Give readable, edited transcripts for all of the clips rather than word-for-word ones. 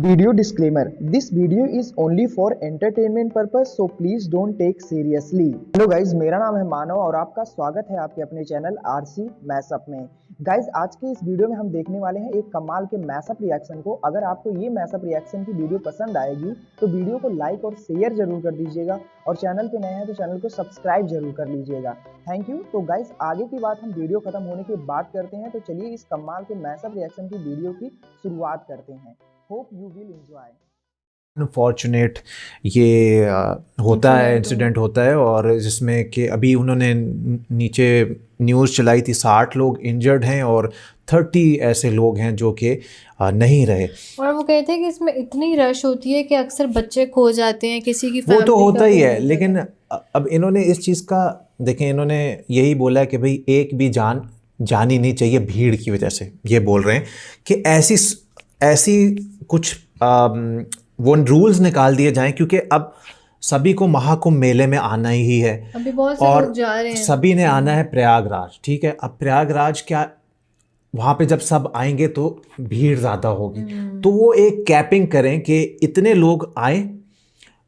Video disclaimer: This video is only for entertainment purpose, so please don't take seriously. Hello guys, मेरा नाम है मानव और आपका स्वागत है आपके अपने चैनल आरसी मैशअप में। गाइज, आज के इस वीडियो में हम देखने वाले हैं एक कमाल के मैशअप रिएक्शन को। अगर आपको ये मैशअप रिएक्शन की वीडियो पसंद आएगी तो वीडियो को लाइक और शेयर जरूर कर दीजिएगा और चैनल पे नए हैं तो चैनल को सब्सक्राइब जरूर कर लीजिएगा। Thank you. तो गाइज, आगे की बात हम वीडियो खत्म होने के बाद करते हैं, तो चलिए इस कमाल के मैशअप रिएक्शन की वीडियो की शुरुआत करते हैं। Hope you will enjoy. Unfortunate ये होता है, इंसिडेंट होता है, और जिसमें कि अभी उन्होंने नीचे न्यूज़ चलाई थी 60 लोग इंजर्ड हैं और 30 ऐसे लोग हैं जो कि नहीं रहे। और वो कहते हैं कि इसमें इतनी रश होती है कि अक्सर बच्चे खो जाते हैं, किसी की वो तो होता ही है, लेकिन अब इन्होंने इस चीज़ का देखें, इन्होंने यही बोला है कि भाई एक भी जान जानी नहीं चाहिए भीड़ की वजह से। ये बोल रहे हैं कि ऐसी कुछ वो रूल्स निकाल दिए जाएं, क्योंकि अब सभी को महाकुंभ मेले में आना ही है। अभी बहुत से और लोग जा रहे हैं। सभी ने आना है प्रयागराज, ठीक है। अब प्रयागराज क्या, वहाँ पे जब सब आएंगे तो भीड़ ज़्यादा होगी, तो वो एक कैपिंग करें कि इतने लोग आए,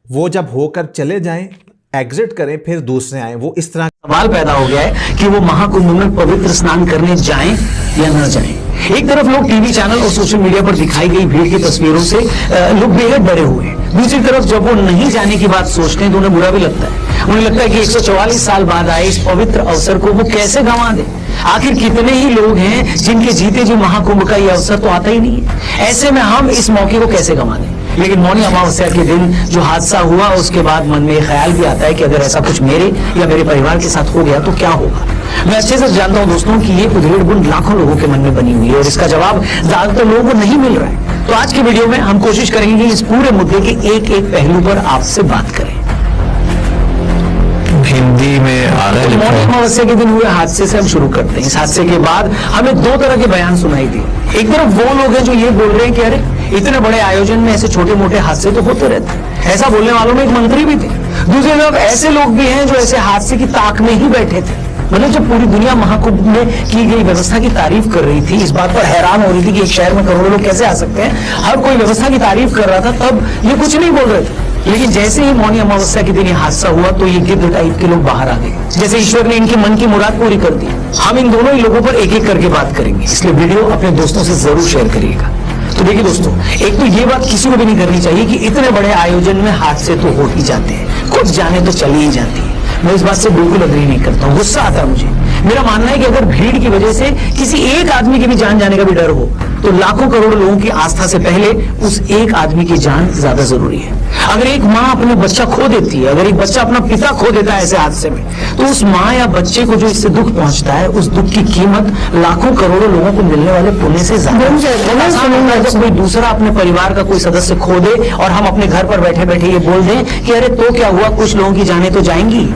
वो जब होकर चले जाएं, एग्जिट करें, फिर दूसरे आए। वो इस तरह सवाल पैदा हो गया है कि वो महाकुंभ में पवित्र स्नान करने जाएं या न जाएं। एक तरफ लोग टीवी चैनल और सोशल मीडिया पर दिखाई गई भीड़ की तस्वीरों से लोग बेहद डरे हुए हैं। दूसरी तरफ जब वो नहीं जाने की बात सोचते हैं तो उन्हें बुरा भी लगता है। उन्हें लगता है कि 144 साल बाद आए इस पवित्र अवसर को वो कैसे गंवा दे। आखिर कितने ही लोग हैं जिनके जीते जी महाकुंभ का ये अवसर तो आता ही नहीं है। ऐसे में हम इस मौके को कैसे गंवा दें। लेकिन मौनी अमावस्या के दिन जो हादसा हुआ, उसके बाद मन में ख्याल भी आता है कि अगर ऐसा कुछ मेरे या मेरे परिवार के साथ हो गया तो क्या होगा। मैं अच्छे से जानता हूं दोस्तों कि ये उधेड़ बुन लाखों लोगों के मन में बनी हुई है और इसका जवाब ज्यादातर लोगों को नहीं मिल रहा है। तो आज के वीडियो में हम कोशिश करेंगे कि इस पूरे मुद्दे के एक एक पहलू पर आपसे बात करें। हिंदी में आ रहा है। मौनी अमावस्या के दिन हुए हादसे से हम शुरू करते हैं। इस हादसे के बाद हमें दो तरह के बयान सुनाई दिए। एक तरफ वो लोग हैं जो ये बोल रहे हैं कि अरे इतने बड़े आयोजन में ऐसे छोटे मोटे हादसे तो होते रहते हैं, ऐसा बोलने वालों में एक मंत्री भी थे। दूसरी तरफ ऐसे लोग भी हैं जो ऐसे हादसे की ताक में ही बैठे थे। मतलब जब पूरी दुनिया महाकुंभ में की गई व्यवस्था की तारीफ कर रही थी, इस बात पर हैरान हो रही थी कि एक शहर में करोड़ों लोग कैसे आ सकते हैं, हर कोई व्यवस्था की तारीफ कर रहा था, तब ये कुछ नहीं बोल रहे थे। लेकिन जैसे ही मौनी अमावस्या के दिन ये हादसा हुआ तो ये गिद्ध टाइप के लोग बाहर आ गए, जैसे ईश्वर ने इनकी मन की मुराद पूरी कर दी। हम इन दोनों ही लोगों पर एक एक करके बात करेंगे, इसलिए वीडियो अपने दोस्तों से जरूर शेयर करिएगा। तो देखिए दोस्तों, एक तो ये बात किसी को भी नहीं करनी चाहिए कि इतने बड़े आयोजन में हादसे तो हो ही जाते हैं, कुछ जाने तो चली ही जाती है। मैं इस बात से बिल्कुल अग्री नहीं करता हूँ, गुस्सा आता है मुझे। मेरा मानना है कि अगर भीड़ की वजह से किसी एक आदमी की भी जान जाने का भी डर हो तो लाखों करोड़ों लोगों की आस्था से पहले उस एक आदमी की जान ज्यादा जरूरी है। अगर एक माँ अपना बच्चा खो देती है, अगर एक बच्चा अपना पिता खो देता है ऐसे हादसे में, तो उस माँ या बच्चे को जो इससे दुख पहुंचता है, उस दुख की कीमत लाखों करोड़ों लोगों को मिलने वाले पुण्य से ज्यादा है। जब कोई दूसरा अपने परिवार का कोई सदस्य खो दे और हम अपने घर पर बैठे बैठे ये बोल दें कि अरे तो क्या हुआ, कुछ लोगों की जाने तो जाएंगी।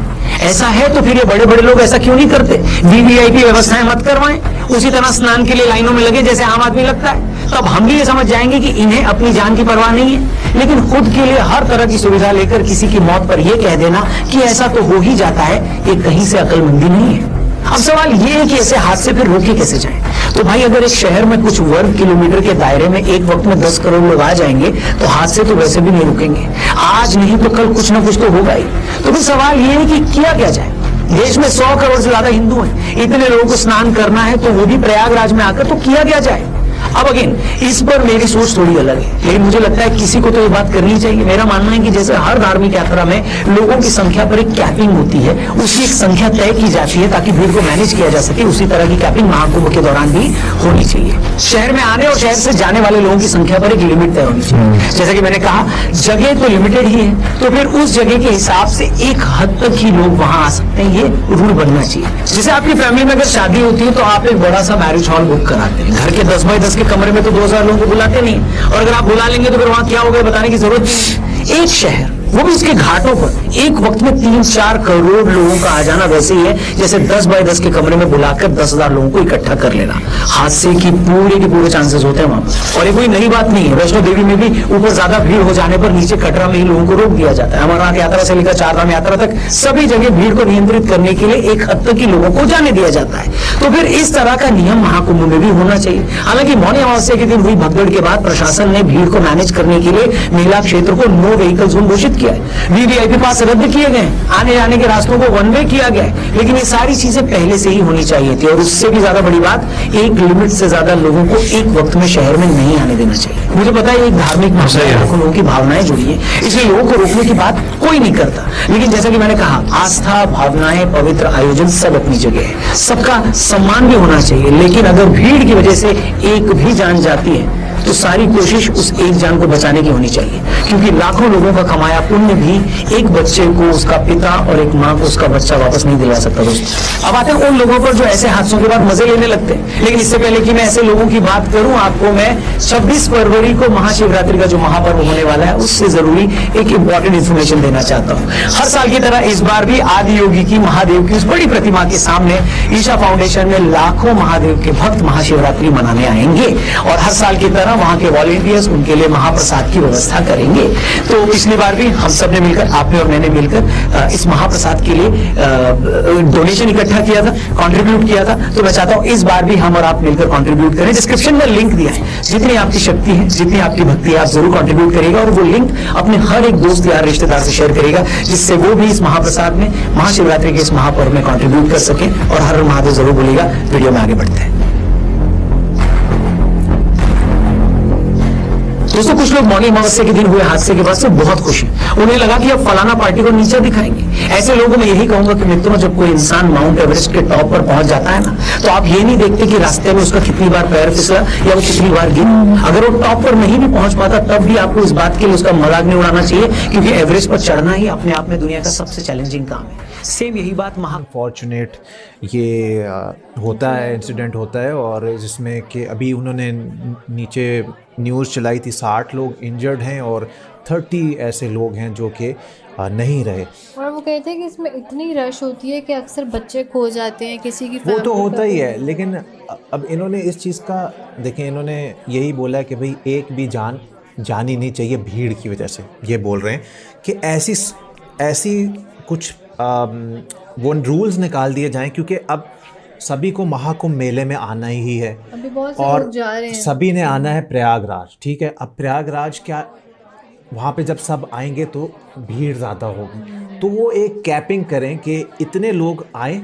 ऐसा है तो फिर ये बड़े बड़े लोग ऐसा क्यों नहीं करते, वीवीआईपी व्यवस्थाएं मत करवाएं, उसी तरह स्नान के लिए लाइनों में लगे जैसे आम आदमी लगता है। तब हम भी ये समझ जाएंगे कि इन्हें अपनी जान की परवाह नहीं है। लेकिन खुद के लिए हर तरह की सुविधा लेकर किसी की मौत पर यह कह देना कि ऐसा तो हो ही जाता है, ये कहीं से अक्लमंदी नहीं है। अब सवाल ये है कि ऐसे हादसे फिर रोके कैसे जाएं? तो भाई, अगर इस शहर में कुछ वर्ग किलोमीटर के दायरे में एक वक्त में 10 करोड़ लोग आ जाएंगे तो हादसे तो वैसे भी नहीं रुकेंगे। आज नहीं तो कल कुछ ना कुछ तो होगा ही। तो फिर सवाल ये है कि किया क्या जाए। देश में 100 करोड़ से ज्यादा हिंदू हैं, इतने लोगों को स्नान करना है तो वो भी प्रयागराज में आकर, तो किया क्या जाए। अब अगेन इस पर मेरी सोच थोड़ी अलग है, लेकिन मुझे लगता है किसी को तो ये बात करनी चाहिए। मेरा मानना है कि जैसे हर धार्मिक यात्रा में लोगों की संख्या पर एक कैपिंग होती है, उसकी एक संख्या तय की जाती है ताकि भीड़ को मैनेज किया जा सके, उसी तरह की कैपिंग महाकुंभ के दौरान भी होनी चाहिए। शहर में आने और शहर से जाने वाले लोगों की संख्या पर एक लिमिट तय होनी चाहिए। जैसे कि मैंने कहा, जगह तो लिमिटेड ही है, तो फिर उस जगह के हिसाब से एक हद तक ही लोग वहां आ सकते हैं, ये रूल बनना चाहिए। जैसे आपकी फैमिली में अगर शादी होती है तो आप एक बड़ा सा मैरिज हॉल बुक कराते हैं, घर के 10 बाय 10 के कमरे में तो 2000 लोगों को बुलाते नहीं, और अगर आप बुला लेंगे तो फिर वहां क्या होगा बताने की जरूरत नहीं। एक शहर वो भी इसके घाटों पर एक वक्त में 3-4 करोड़ लोगों का आ जाना वैसे ही है जैसे 10 बाय 10 के कमरे में बुलाकर 10,000 लोगों को इकट्ठा कर लेना। हादसे की पूरे के पूरे चांसेस होते हैं वहां पर। और ये कोई नई बात नहीं है, वैष्णो देवी में भी ऊपर ज्यादा भीड़ हो जाने पर नीचे कटरा में ही लोगों को रोक दिया जाता है। अमरनाथ यात्रा से लेकर चारधाम यात्रा तक सभी जगह भीड़ को नियंत्रित करने के लिए एक हद तक ही लोगों को जाने दिया जाता है। तो फिर इस तरह का नियम महाकुंभ में भी होना चाहिए। हालांकि मौनी अमावस्या के दिन हुई भगदड़ के बाद प्रशासन ने भीड़ को मैनेज करने के लिए मेला क्षेत्र को नो व्हीकल जोन घोषित किया है। वीवीआईपी पास रद्द किए गए, आने जाने के रास्तों को वन वे किया गया है। लेकिन ये सारी चीजें पहले से ही होनी चाहिए थी। और उससे भी ज्यादा बड़ी बात, एक लिमिट से ज्यादा लोगों को एक वक्त में शहर में नहीं आने देना चाहिए। मुझे पता है एक धार्मिक मामला है, लाखों लोगों की भावनाएं जुड़ी है, इसलिए लोगों को रोकने की बात कोई नहीं करता। लेकिन जैसा कि मैंने कहा, आस्था, भावनाएं, पवित्र आयोजन सब अपनी जगह है, सबका सम्मान भी होना चाहिए। लेकिन अगर भीड़ की वजह से एक भी जान जाती है तो सारी कोशिश उस एक जान को बचाने की होनी चाहिए, क्योंकि लाखों लोगों का कमाया पुण्य भी एक बच्चे को उसका पिता और एक माँ को उसका बच्चा वापस नहीं दिला सकता। दोस्तों, अब आते हैं उन लोगों पर जो ऐसे हादसों के बाद मजे लेने लगते हैं। लेकिन इससे पहले कि मैं ऐसे लोगों की बात करूं, आपको मैं 26 फरवरी को महाशिवरात्रि का जो महापर्व होने वाला है उससे जरूरी एक इंपॉर्टेंट इंफॉर्मेशन देना चाहता हूं। हर साल की तरह इस बार भी आदि योगी की महादेव की उस बड़ी प्रतिमा के सामने ईशा फाउंडेशन में लाखों महादेव के भक्त महाशिवरात्रि मनाने आएंगे और हर साल की तरह वहां के वॉलेंटियर्स उनके लिए महाप्रसाद की व्यवस्था करेंगे। तो पिछली बार भी हम सब ने मिलकर, आपने और मैंने मिलकर इस महाप्रसाद के लिए डोनेशन इकट्ठा किया था, कंट्रीब्यूट किया था। तो मैं चाहता हूं इस बार भी हम और आप मिलकर कंट्रीब्यूट करें। डिस्क्रिप्शन में लिंक दिया है, जितनी आपकी शक्ति है, जितनी आपकी भक्ति है, आप जरूर कंट्रीब्यूट करिएगा और वो लिंक अपने हर एक दोस्त यार रिश्तेदार से शेयर करेगा, जिससे वो भी इस महाप्रसाद में, महाशिवरात्रि के इस महापर्व में कंट्रीब्यूट कर सके। और हर महादेव जरूर बोलेगा। वीडियो में आगे बढ़ते हैं। दोस्तों, कुछ लोग मौनी अमावस्या के दिन हुए हादसे के बाद से बहुत खुश हैं। उन्हें लगा कि अब फलाना पार्टी को नीचा दिखाएंगे। ऐसे लोगों में यही कहूंगा कि मित्रों, जब कोई इंसान माउंट एवरेस्ट के टॉप पर पहुंच जाता है ना, तो आप ये नहीं देखते कि रास्ते में उसका कितनी बार पैर फिसला या वो कितनी बार गिरा। अगर वो टॉप पर नहीं भी पहुंच पाता, तब भी आपको इस बात के लिए उसका मजाक नहीं उड़ाना चाहिए, क्योंकि एवरेस्ट पर चढ़ना ही अपने आप में दुनिया का सबसे चैलेंजिंग काम है। सेम यही बात अनफॉर्चुनेट ये होता है, इंसिडेंट होता है। और जिसमें कि अभी उन्होंने नीचे न्यूज़ चलाई थी, 60 लोग इंजर्ड हैं और 30 ऐसे लोग हैं जो कि नहीं रहे। और वो कहते हैं कि इसमें इतनी रश होती है कि अक्सर बच्चे खो जाते हैं, किसी की वो तो होता ही है। लेकिन अब इन्होंने इस चीज़ का, देखें, इन्होंने यही बोला कि भाई एक भी जान जानी नहीं चाहिए भीड़ की वजह से। ये बोल रहे हैं कि ऐसी कुछ वो रूल्स निकाल दिए जाएं, क्योंकि अब सभी को महाकुंभ मेले में आना ही है। अभी बहुत से और लोग जा रहे हैं। सभी ने आना है प्रयागराज, ठीक है। अब प्रयागराज क्या, वहाँ पे जब सब आएंगे तो भीड़ ज़्यादा होगी, तो वो एक कैपिंग करें कि इतने लोग आए,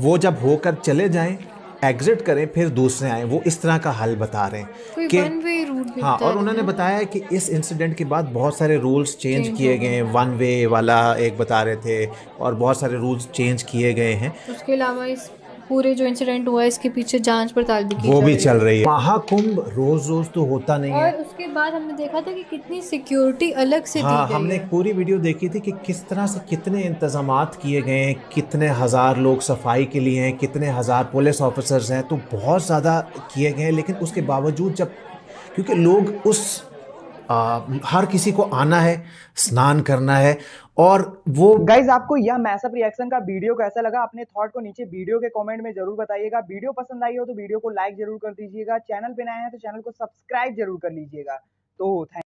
वो जब होकर चले जाएं, एग्जिट करें, फिर दूसरे आए। वो इस तरह का हल बता रहे हैं कि वन वे रूट भी हाँ। बता और रहे उन्होंने हैं। बताया कि इस इंसिडेंट के बाद बहुत सारे रूल्स चेंज किए गए हैं। वन वे वाला एक बता रहे थे और बहुत सारे रूल्स चेंज किए गए हैं। उसके अलावा इस पूरे जो इंसिडेंट हुआ है, इसके पीछे जांच पड़ताल भी की वो जा भी रही है। चल रही है। महाकुंभ रोज रोज तो होता नहीं है। और उसके बाद हमने देखा था कि कितनी सिक्योरिटी अलग से हाँ, दी गई हमने है। एक पूरी वीडियो देखी थी कि किस तरह से कितने इंतजामात किए गए हैं, कितने हज़ार लोग सफाई के लिए हैं, कितने हज़ार पुलिस ऑफिसर्स हैं, तो बहुत ज़्यादा किए गए हैं। लेकिन उसके बावजूद जब, क्योंकि लोग हर किसी को आना है, स्नान करना है, और वो गाइज आपको यह मैसअप रिएक्शन का वीडियो कैसा लगा, अपने थॉट को नीचे वीडियो के कमेंट में जरूर बताइएगा। वीडियो पसंद आई हो तो वीडियो को लाइक जरूर कर दीजिएगा। चैनल पे नए हैं तो चैनल को सब्सक्राइब जरूर कर लीजिएगा। तो थैंक